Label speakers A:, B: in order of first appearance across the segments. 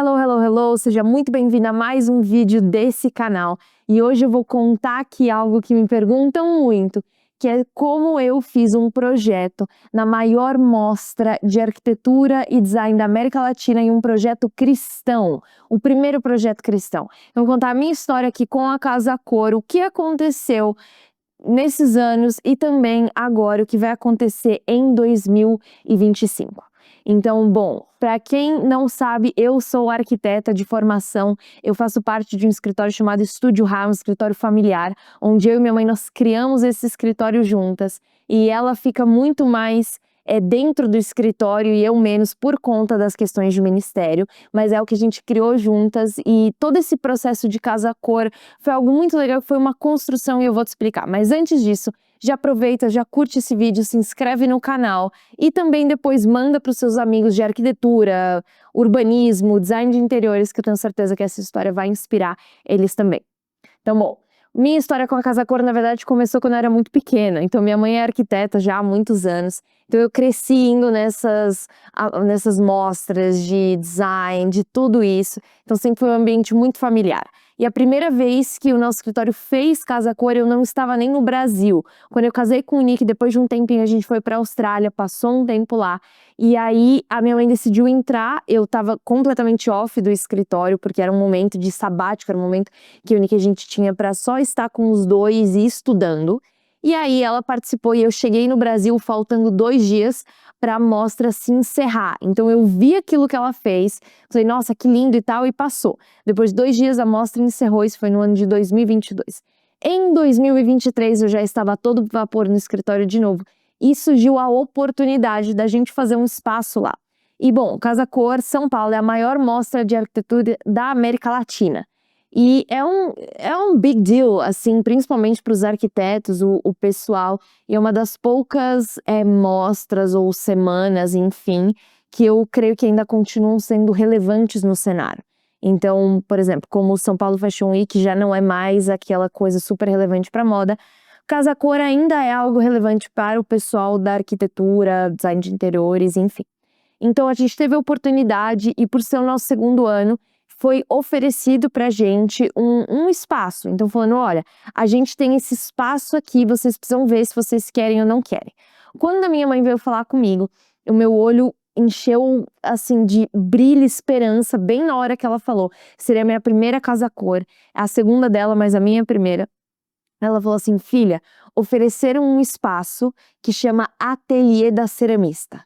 A: Hello, hello, hello! Seja muito bem-vinda a mais um vídeo desse canal. E hoje eu vou contar aqui algo que me perguntam muito, que é como eu fiz um projeto na maior mostra de arquitetura e design da América Latina em um projeto cristão, o primeiro projeto cristão. Eu vou contar a minha história aqui com a Casa Cor, o que aconteceu nesses anos e também agora o que vai acontecer em 2025. Então, bom, para quem não sabe, eu sou arquiteta de formação, eu faço parte de um escritório chamado Estúdio Rá, um escritório familiar, onde eu e minha mãe nós criamos esse escritório juntas, e ela fica muito mais dentro do escritório e eu menos por conta das questões de ministério, mas é o que a gente criou juntas, e todo esse processo de Casa Cor foi algo muito legal, foi uma construção e eu vou te explicar. Mas antes disso, já aproveita, já curte esse vídeo, se inscreve no canal e também depois manda para os seus amigos de arquitetura, urbanismo, design de interiores, que eu tenho certeza que essa história vai inspirar eles também. Então, bom, minha história com a Casa Cor, na verdade, começou quando eu era muito pequena. Então, minha mãe é arquiteta já há muitos anos. Então, eu cresci indo nessas mostras de design, de tudo isso. Então, sempre foi um ambiente muito familiar. E a primeira vez que o nosso escritório fez Casa Cor, eu não estava nem no Brasil. Quando eu casei com o Nick, depois de um tempinho, a gente foi para a Austrália, passou um tempo lá. E aí, a minha mãe decidiu entrar. Eu estava completamente off do escritório, porque era um momento de sabático, era um momento que o Nick a gente tinha para só estar com os dois e estudando. E aí ela participou e eu cheguei no Brasil faltando 2 dias para a mostra se encerrar. Então eu vi aquilo que ela fez, falei, nossa, que lindo e tal, e passou. Depois de 2 dias a mostra encerrou, isso foi no ano de 2022. Em 2023 eu já estava a todo vapor no escritório de novo e surgiu a oportunidade da gente fazer um espaço lá. E bom, Casa Cor São Paulo é a maior mostra de arquitetura da América Latina. E é um big deal, assim, principalmente para os arquitetos, o pessoal, e é uma das poucas mostras ou semanas, enfim, que eu creio que ainda continuam sendo relevantes no cenário. Então, por exemplo, como o São Paulo Fashion Week já não é mais aquela coisa super relevante para moda, Casa Cor ainda é algo relevante para o pessoal da arquitetura, design de interiores, enfim. Então a gente teve a oportunidade e por ser o nosso segundo ano, foi oferecido pra gente um espaço. Então falando, olha, a gente tem esse espaço aqui, vocês precisam ver se vocês querem ou não querem. Quando a minha mãe veio falar comigo, o meu olho encheu assim de brilho e esperança bem na hora que ela falou. Seria a minha primeira Casa Cor, a segunda dela, mas a minha primeira. Ela falou assim, filha, ofereceram um espaço que chama Ateliê da Ceramista.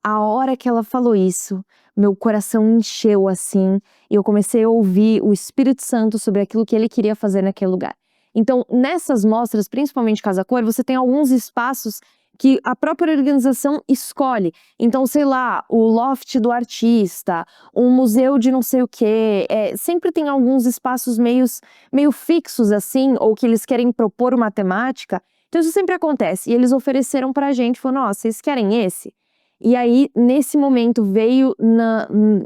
A: A hora que ela falou isso, meu coração encheu assim, e eu comecei a ouvir o Espírito Santo sobre aquilo que ele queria fazer naquele lugar. Então, nessas mostras, principalmente Casa Cor, você tem alguns espaços que a própria organização escolhe. Então, sei lá, o loft do artista, um museu de não sei o quê, sempre tem alguns espaços meio fixos assim, ou que eles querem propor uma temática. Então, isso sempre acontece. E eles ofereceram pra gente, falando, nossa, vocês querem esse? E aí, nesse momento, veio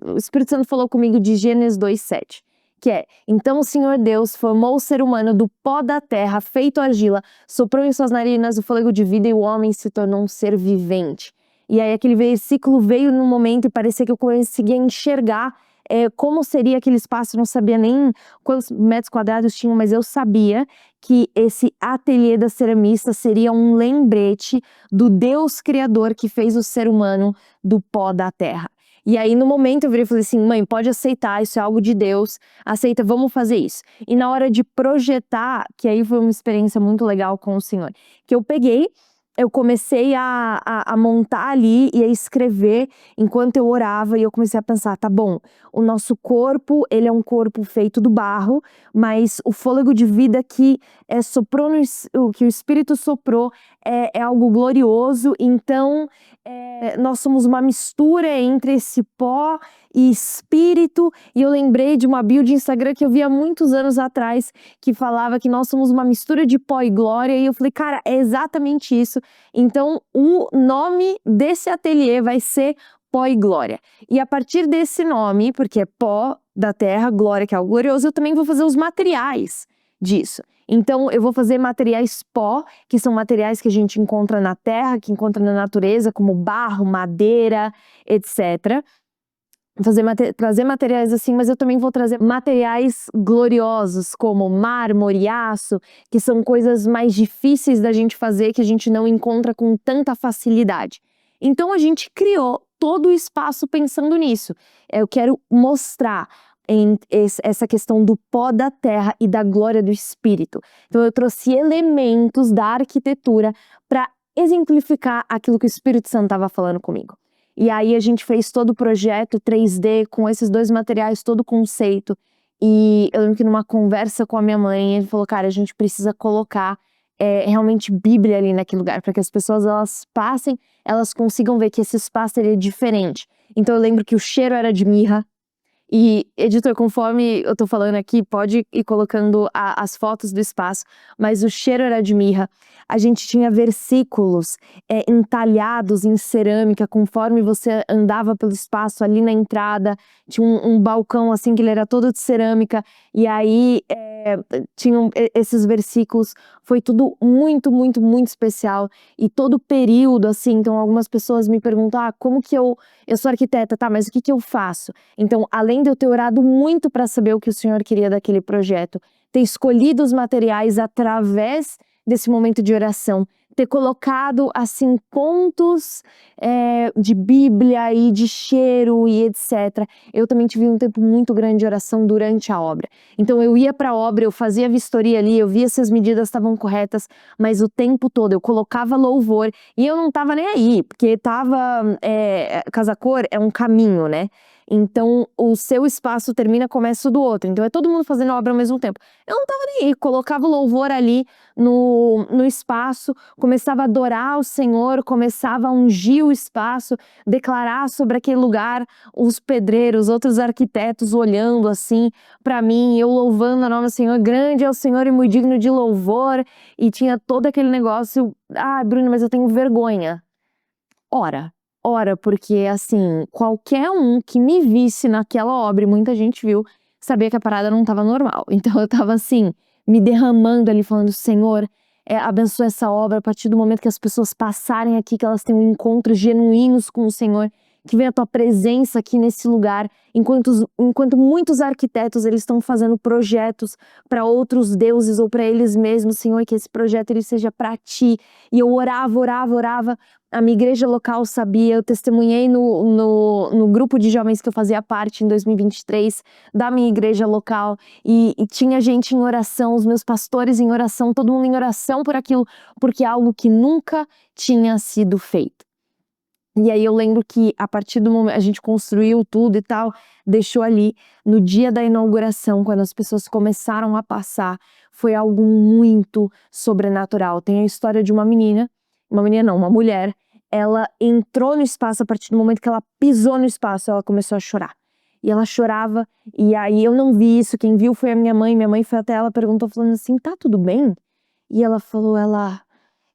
A: o Espírito Santo falou comigo de Gênesis 2:7, que é, então o Senhor Deus formou o ser humano do pó da terra, feito argila, soprou em suas narinas o fôlego de vida e o homem se tornou um ser vivente. E aí aquele versículo veio num momento e parecia que eu conseguia enxergar como seria aquele espaço, eu não sabia nem quantos metros quadrados tinham, mas eu sabia que esse ateliê da ceramista seria um lembrete do Deus Criador que fez o ser humano do pó da terra. E aí no momento eu virei e falei assim, mãe, pode aceitar, isso é algo de Deus, aceita, vamos fazer isso. E na hora de projetar, que aí foi uma experiência muito legal com o Senhor, que eu comecei a montar ali e a escrever enquanto eu orava, e eu comecei a pensar, tá bom, o nosso corpo, ele é um corpo feito do barro, mas o fôlego de vida que soprou, que o Espírito soprou é algo glorioso, então nós somos uma mistura entre esse pó e espírito, e eu lembrei de uma bio de Instagram que eu vi há muitos anos atrás, que falava que nós somos uma mistura de pó e glória, e eu falei, cara, é exatamente isso. Então o nome desse ateliê vai ser Pó e Glória. E a partir desse nome, porque é pó da terra, glória que é o glorioso, eu também vou fazer os materiais disso. Então eu vou fazer materiais pó, que são materiais que a gente encontra na terra, que encontra na natureza, como barro, madeira, etc. trazer materiais assim, mas eu também vou trazer materiais gloriosos, como mármore, aço, que são coisas mais difíceis da gente fazer, que a gente não encontra com tanta facilidade. Então a gente criou todo o espaço pensando nisso. Eu quero mostrar essa questão do pó da terra e da glória do Espírito. Então eu trouxe elementos da arquitetura para exemplificar aquilo que o Espírito Santo estava falando comigo. E aí a gente fez todo o projeto 3D com esses dois materiais, todo o conceito. E eu lembro que numa conversa com a minha mãe, ele falou, cara, a gente precisa colocar realmente Bíblia ali naquele lugar, para que as pessoas elas passem, elas consigam ver que esse espaço ele é diferente. Então eu lembro que o cheiro era de mirra. E, editor, conforme eu tô falando aqui, pode ir colocando as fotos do espaço, mas o cheiro era de mirra. A gente tinha versículos entalhados em cerâmica, conforme você andava pelo espaço ali na entrada, tinha um balcão assim que ele era todo de cerâmica, e aí tinham esses versículos, foi tudo muito, muito, muito especial, e todo o período, assim, então algumas pessoas me perguntam, como que eu sou arquiteta, tá, mas o que eu faço? Então, além de eu ter orado muito para saber o que o Senhor queria daquele projeto, ter escolhido os materiais através desse momento de oração, ter colocado, assim, pontos de Bíblia e de cheiro e etc. Eu também tive um tempo muito grande de oração durante a obra. Então, eu ia para a obra, eu fazia a vistoria ali, eu via se as medidas estavam corretas, mas o tempo todo eu colocava louvor e eu não estava nem aí, porque Casa Cor é um caminho, né? Então, o seu espaço termina, começa o do outro. Então, é todo mundo fazendo a obra ao mesmo tempo. Eu não tava nem aí, colocava o louvor ali no espaço, começava a adorar o Senhor, começava a ungir o espaço, declarar sobre aquele lugar, os pedreiros, outros arquitetos olhando assim para mim, eu louvando a nome do Senhor, grande é o Senhor e muito digno de louvor, e tinha todo aquele negócio, Bruna, mas eu tenho vergonha. Ora, porque assim, qualquer um que me visse naquela obra, e muita gente viu, sabia que a parada não estava normal. Então eu tava assim, me derramando ali, falando, Senhor, abençoa essa obra a partir do momento que as pessoas passarem aqui, que elas tenham encontros genuínos com o Senhor, que venha a tua presença aqui nesse lugar, enquanto muitos arquitetos eles estão fazendo projetos para outros deuses ou para eles mesmos, Senhor, que esse projeto ele seja para ti. E eu orava. A minha igreja local sabia, eu testemunhei no grupo de jovens que eu fazia parte em 2023, da minha igreja local, e tinha gente em oração, os meus pastores em oração, todo mundo em oração por aquilo, porque é algo que nunca tinha sido feito. E aí eu lembro que a partir do momento, a gente construiu tudo e tal, deixou ali, no dia da inauguração, quando as pessoas começaram a passar, foi algo muito sobrenatural. Tem a história de uma mulher, ela entrou no espaço, a partir do momento que ela pisou no espaço, ela começou a chorar. E ela chorava, e aí eu não vi isso, quem viu foi a minha mãe foi até ela, perguntou, falando assim, tá tudo bem? E ela falou,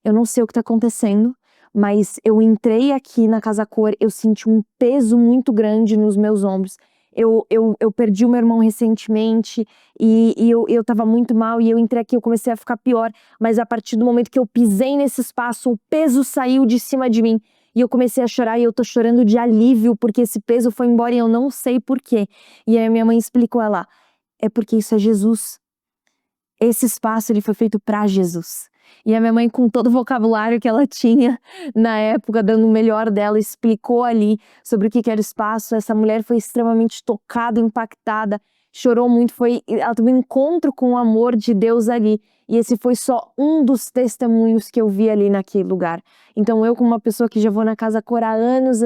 A: eu não sei o que tá acontecendo, mas eu entrei aqui na Casa Cor, eu senti um peso muito grande nos meus ombros. Eu perdi o meu irmão recentemente e eu tava muito mal e eu entrei aqui, eu comecei a ficar pior, mas a partir do momento que eu pisei nesse espaço, o peso saiu de cima de mim e eu comecei a chorar e eu tô chorando de alívio porque esse peso foi embora e eu não sei por quê. E aí a minha mãe explicou, é porque isso é Jesus. Esse espaço ele foi feito para Jesus. E a minha mãe, com todo o vocabulário que ela tinha na época, dando o melhor dela, explicou ali sobre o que era o espaço. Essa mulher foi extremamente tocada, impactada, chorou muito, ela teve um encontro com o amor de Deus ali. E esse foi só um dos testemunhos que eu vi ali naquele lugar. Então eu, como uma pessoa que já vou na Casa Cor há anos,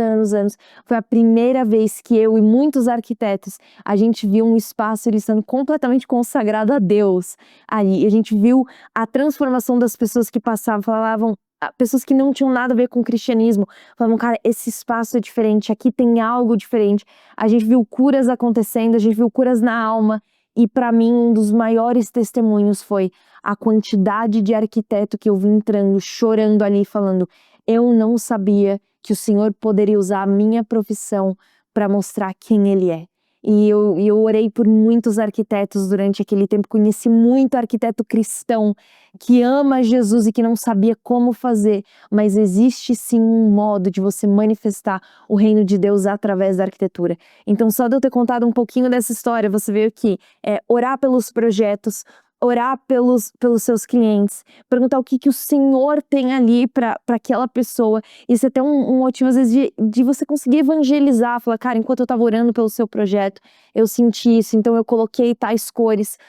A: foi a primeira vez que eu e muitos arquitetos, a gente viu um espaço ele sendo completamente consagrado a Deus ali. A gente viu a transformação das pessoas que passavam, falavam, pessoas que não tinham nada a ver com o cristianismo, falavam, cara, esse espaço é diferente, aqui tem algo diferente. A gente viu curas acontecendo, a gente viu curas na alma, e para mim um dos maiores testemunhos foi a quantidade de arquiteto que eu vi entrando, chorando ali, falando, eu não sabia que o Senhor poderia usar a minha profissão para mostrar quem Ele é. E eu orei por muitos arquitetos durante aquele tempo, conheci muito arquiteto cristão que ama Jesus e que não sabia como fazer, mas existe sim um modo de você manifestar o reino de Deus através da arquitetura. Então, só de eu ter contado um pouquinho dessa história, você veio aqui, orar pelos projetos, orar pelos seus clientes, perguntar o que o Senhor tem ali para aquela pessoa. Isso é até um motivo, às vezes, de você conseguir evangelizar, falar, cara, enquanto eu estava orando pelo seu projeto, eu senti isso, então eu coloquei tais cores,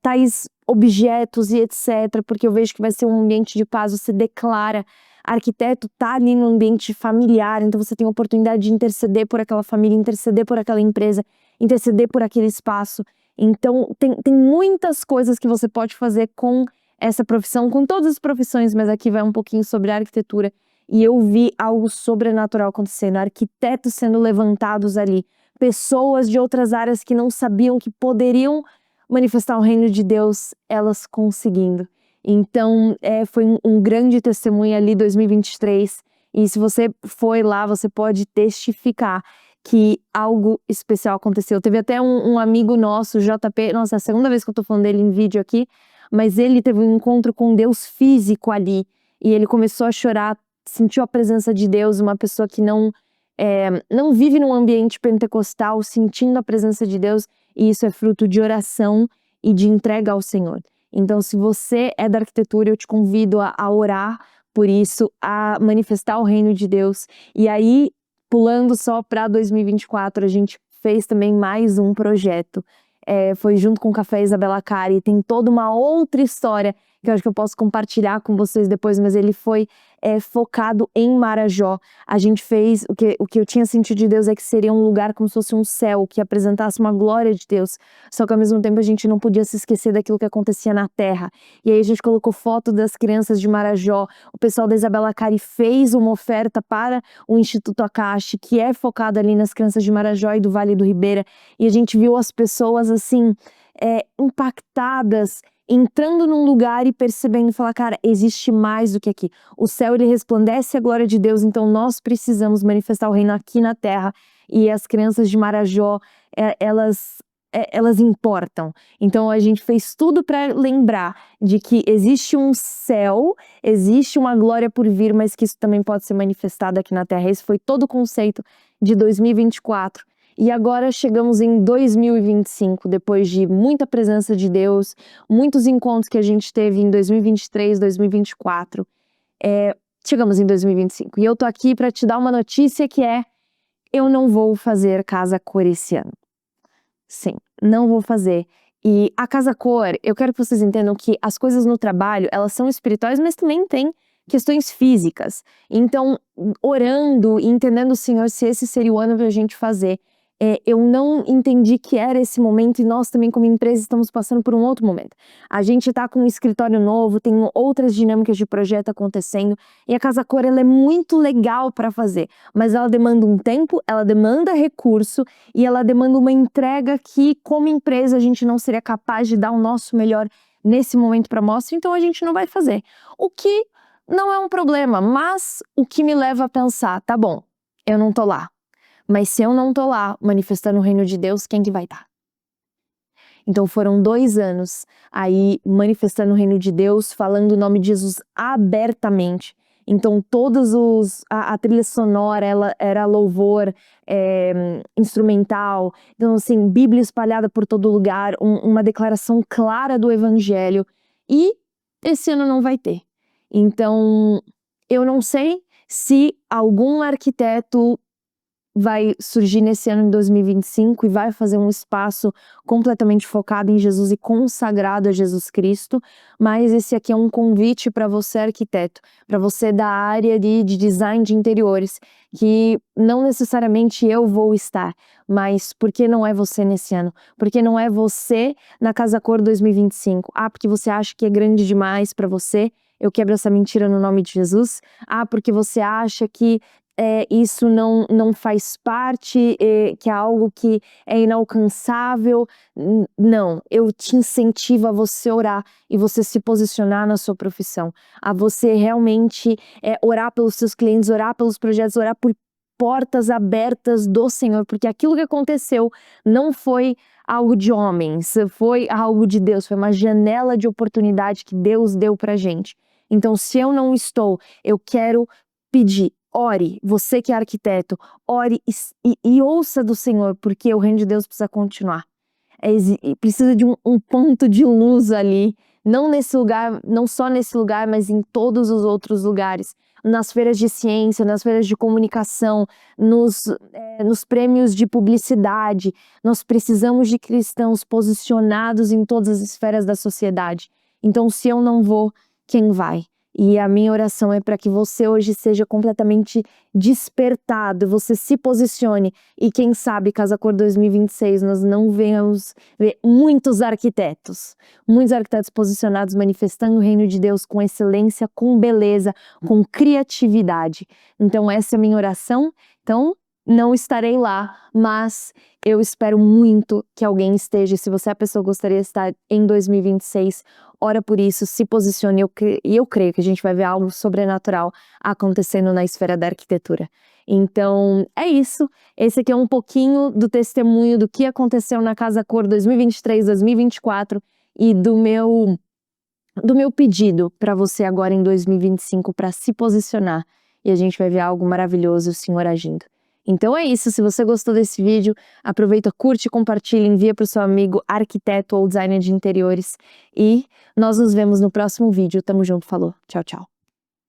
A: tais objetos e etc, porque eu vejo que vai ser um ambiente de paz. Você declara, arquiteto tá ali no ambiente familiar, então você tem a oportunidade de interceder por aquela família, interceder por aquela empresa, interceder por aquele espaço. Então, tem muitas coisas que você pode fazer com essa profissão, com todas as profissões, mas aqui vai um pouquinho sobre a arquitetura. E eu vi algo sobrenatural acontecendo, arquitetos sendo levantados ali, pessoas de outras áreas que não sabiam que poderiam manifestar o reino de Deus, elas conseguindo. Então, foi um grande testemunho ali 2023, e se você foi lá, você pode testificar que algo especial aconteceu. Teve até um amigo nosso, JP, nossa, é a segunda vez que eu tô falando dele em vídeo aqui, mas ele teve um encontro com Deus físico ali, e ele começou a chorar, sentiu a presença de Deus, uma pessoa que não vive num ambiente pentecostal, sentindo a presença de Deus, e isso é fruto de oração e de entrega ao Senhor. Então, se você é da arquitetura, eu te convido a orar por isso, a manifestar o reino de Deus. E aí, pulando só para 2024, a gente fez também mais um projeto. Foi junto com o Café Isabela Cari, tem toda uma outra história que eu acho que eu posso compartilhar com vocês depois, mas ele foi focado em Marajó. A gente fez, o que eu tinha sentido de Deus é que seria um lugar como se fosse um céu, que apresentasse uma glória de Deus, só que ao mesmo tempo a gente não podia se esquecer daquilo que acontecia na terra. E aí a gente colocou foto das crianças de Marajó, o pessoal da Isabela Cari fez uma oferta para o Instituto Akashi, que é focado ali nas crianças de Marajó e do Vale do Ribeira, e a gente viu as pessoas assim, impactadas, entrando num lugar e percebendo, falar, cara, existe mais do que aqui. O céu, ele resplandece a glória de Deus, então nós precisamos manifestar o reino aqui na terra. E as crianças de Marajó, elas importam. Então a gente fez tudo para lembrar de que existe um céu, existe uma glória por vir, mas que isso também pode ser manifestado aqui na terra. Esse foi todo o conceito de 2024. E agora chegamos em 2025, depois de muita presença de Deus, muitos encontros que a gente teve em 2023, 2024, chegamos em 2025. E eu tô aqui para te dar uma notícia que eu não vou fazer Casa Cor esse ano. Sim, não vou fazer. E a Casa Cor, eu quero que vocês entendam que as coisas no trabalho, elas são espirituais, mas também tem questões físicas. Então, orando e entendendo o Senhor, se esse seria o ano pra gente fazer, eu não entendi que era esse momento, e nós também como empresa estamos passando por um outro momento. A gente tá com um escritório novo, tem outras dinâmicas de projeto acontecendo, e a Casa Cor, ela é muito legal para fazer, mas ela demanda um tempo, ela demanda recurso, e ela demanda uma entrega que, como empresa, a gente não seria capaz de dar o nosso melhor nesse momento para mostra, então a gente não vai fazer. O que não é um problema, mas o que me leva a pensar, tá bom, eu não tô lá. Mas se eu não tô lá manifestando o reino de Deus, quem que vai estar? Então foram 2 anos aí manifestando o reino de Deus, falando o nome de Jesus abertamente. Então a trilha sonora, ela era louvor instrumental, então assim, Bíblia espalhada por todo lugar, uma declaração clara do evangelho, e esse ano não vai ter. Então eu não sei se algum arquiteto vai surgir nesse ano de 2025 e vai fazer um espaço completamente focado em Jesus e consagrado a Jesus Cristo, mas esse aqui é um convite para você, arquiteto, para você da área de design de interiores, que não necessariamente eu vou estar, mas por que não é você nesse ano? Por que não é você na Casa Cor 2025? Porque você acha que é grande demais para você? Eu quebro essa mentira no nome de Jesus. Porque você acha que isso não faz parte, que é algo que é inalcançável. Não, eu te incentivo a você orar e você se posicionar na sua profissão, a você realmente orar pelos seus clientes, orar pelos projetos, orar por portas abertas do Senhor, porque aquilo que aconteceu não foi algo de homens, foi algo de Deus, foi uma janela de oportunidade que Deus deu pra gente. Então, se eu não estou, eu quero pedir, ore, você que é arquiteto, ore e ouça do Senhor, porque o reino de Deus precisa continuar. Precisa de um ponto de luz ali, não nesse lugar, não só nesse lugar, mas em todos os outros lugares, nas feiras de ciência, nas feiras de comunicação, nos prêmios de publicidade. Nós precisamos de cristãos posicionados em todas as esferas da sociedade. Então, se eu não vou, quem vai? E a minha oração é para que você hoje seja completamente despertado, você se posicione e quem sabe, Casa Cor 2026, nós não venhamos ver muitos arquitetos posicionados, manifestando o reino de Deus com excelência, com beleza, com criatividade. Então essa é a minha oração. Então não estarei lá, mas eu espero muito que alguém esteja. Se você é a pessoa que gostaria de estar em 2026, ora por isso, se posicione, e eu creio que a gente vai ver algo sobrenatural acontecendo na esfera da arquitetura. Então, é isso. Esse aqui é um pouquinho do testemunho do que aconteceu na Casa Cor 2023, 2024 e do meu pedido para você agora em 2025 para se posicionar. E a gente vai ver algo maravilhoso, o Senhor agindo. Então é isso, se você gostou desse vídeo, aproveita, curte, compartilha, envia para o seu amigo arquiteto ou designer de interiores e nós nos vemos no próximo vídeo. Tamo junto, falou, tchau, tchau.